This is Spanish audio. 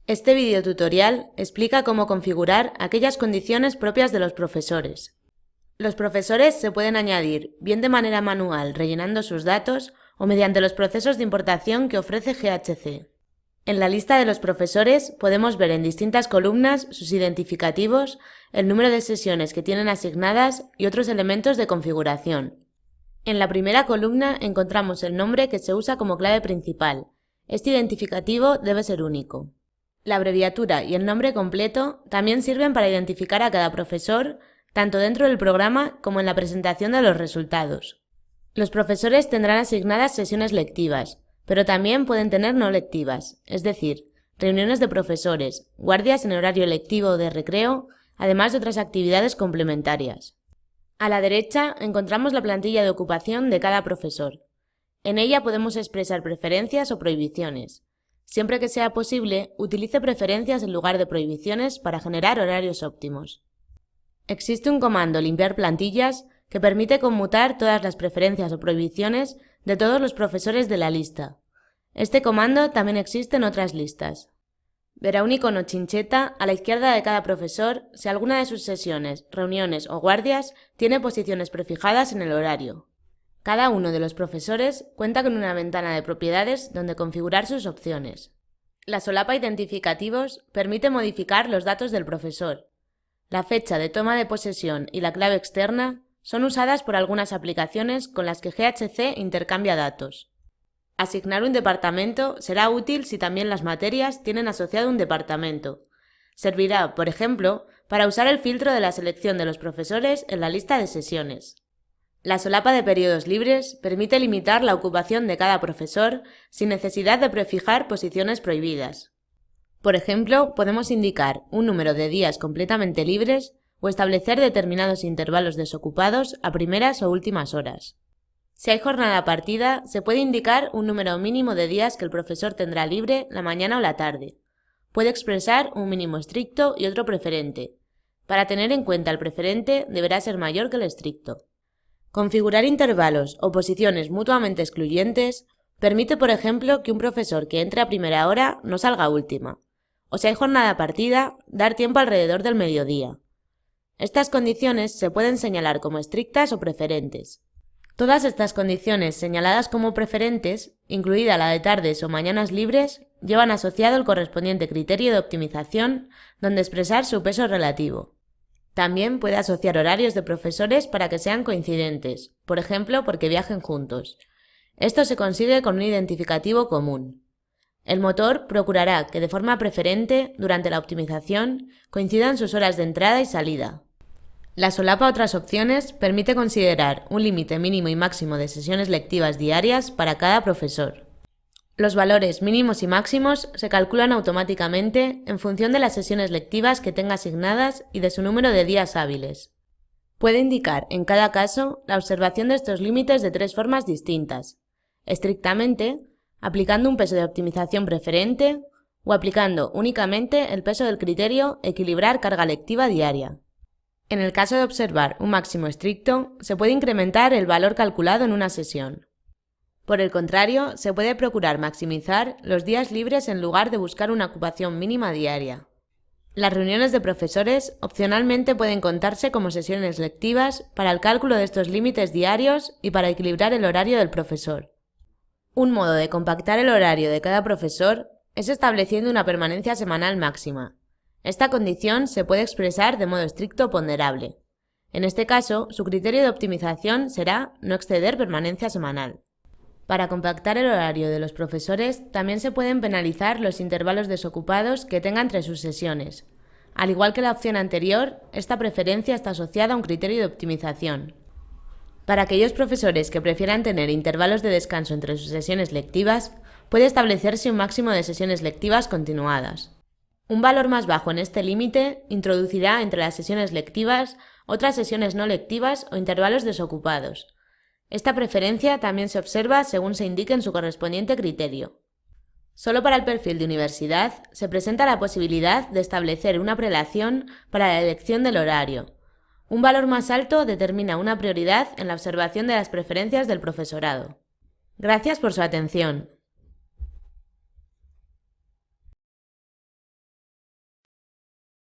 Este videotutorial explica cómo configurar aquellas condiciones propias de los profesores. Los profesores se pueden añadir bien de manera manual rellenando sus datos o mediante los procesos de importación que ofrece GHC. En la lista de los profesores podemos ver en distintas columnas sus identificativos, el número de sesiones que tienen asignadas y otros elementos de configuración. En la primera columna encontramos el nombre que se usa como clave principal. Este identificativo debe ser único. La abreviatura y el nombre completo también sirven para identificar a cada profesor, tanto dentro del programa como en la presentación de los resultados. Los profesores tendrán asignadas sesiones lectivas, pero también pueden tener no lectivas, es decir, reuniones de profesores, guardias en horario lectivo o de recreo, además de otras actividades complementarias. A la derecha encontramos la plantilla de ocupación de cada profesor. En ella podemos expresar preferencias o prohibiciones. Siempre que sea posible, utilice preferencias en lugar de prohibiciones para generar horarios óptimos. Existe un comando limpiar plantillas que permite conmutar todas las preferencias o prohibiciones de todos los profesores de la lista. Este comando también existe en otras listas. Verá un icono chincheta a la izquierda de cada profesor si alguna de sus sesiones, reuniones o guardias tiene posiciones prefijadas en el horario. Cada uno de los profesores cuenta con una ventana de propiedades donde configurar sus opciones. La solapa identificativos permite modificar los datos del profesor. La fecha de toma de posesión y la clave externa son usadas por algunas aplicaciones con las que GHC intercambia datos. Asignar un departamento será útil si también las materias tienen asociado un departamento. Servirá, por ejemplo, para usar el filtro de la selección de los profesores en la lista de sesiones. La solapa de periodos libres permite limitar la ocupación de cada profesor sin necesidad de prefijar posiciones prohibidas. Por ejemplo, podemos indicar un número de días completamente libres o establecer determinados intervalos desocupados a primeras o últimas horas. Si hay jornada partida, se puede indicar un número mínimo de días que el profesor tendrá libre la mañana o la tarde. Puede expresar un mínimo estricto y otro preferente. Para tener en cuenta el preferente, deberá ser mayor que el estricto. Configurar intervalos o posiciones mutuamente excluyentes permite, por ejemplo, que un profesor que entre a primera hora no salga a última, o si hay jornada partida, dar tiempo alrededor del mediodía. Estas condiciones se pueden señalar como estrictas o preferentes. Todas estas condiciones señaladas como preferentes, incluida la de tardes o mañanas libres, llevan asociado el correspondiente criterio de optimización donde expresar su peso relativo. También puede asociar horarios de profesores para que sean coincidentes, por ejemplo, porque viajen juntos. Esto se consigue con un identificativo común. El motor procurará que de forma preferente, durante la optimización, coincidan sus horas de entrada y salida. La solapa Otras opciones permite considerar un límite mínimo y máximo de sesiones lectivas diarias para cada profesor. Los valores mínimos y máximos se calculan automáticamente en función de las sesiones lectivas que tenga asignadas y de su número de días hábiles. Puede indicar, en cada caso, la observación de estos límites de tres formas distintas: estrictamente, aplicando un peso de optimización preferente, o aplicando únicamente el peso del criterio equilibrar carga lectiva diaria. En el caso de observar un máximo estricto, se puede incrementar el valor calculado en una sesión. Por el contrario, se puede procurar maximizar los días libres en lugar de buscar una ocupación mínima diaria. Las reuniones de profesores opcionalmente pueden contarse como sesiones lectivas para el cálculo de estos límites diarios y para equilibrar el horario del profesor. Un modo de compactar el horario de cada profesor es estableciendo una permanencia semanal máxima. Esta condición se puede expresar de modo estricto o ponderable. En este caso, su criterio de optimización será no exceder permanencia semanal. Para compactar el horario de los profesores, también se pueden penalizar los intervalos desocupados que tenga entre sus sesiones. Al igual que la opción anterior, esta preferencia está asociada a un criterio de optimización. Para aquellos profesores que prefieran tener intervalos de descanso entre sus sesiones lectivas, puede establecerse un máximo de sesiones lectivas continuadas. Un valor más bajo en este límite introducirá entre las sesiones lectivas otras sesiones no lectivas o intervalos desocupados. Esta preferencia también se observa según se indique en su correspondiente criterio. Solo para el perfil de universidad se presenta la posibilidad de establecer una prelación para la elección del horario. Un valor más alto determina una prioridad en la observación de las preferencias del profesorado. Gracias por su atención.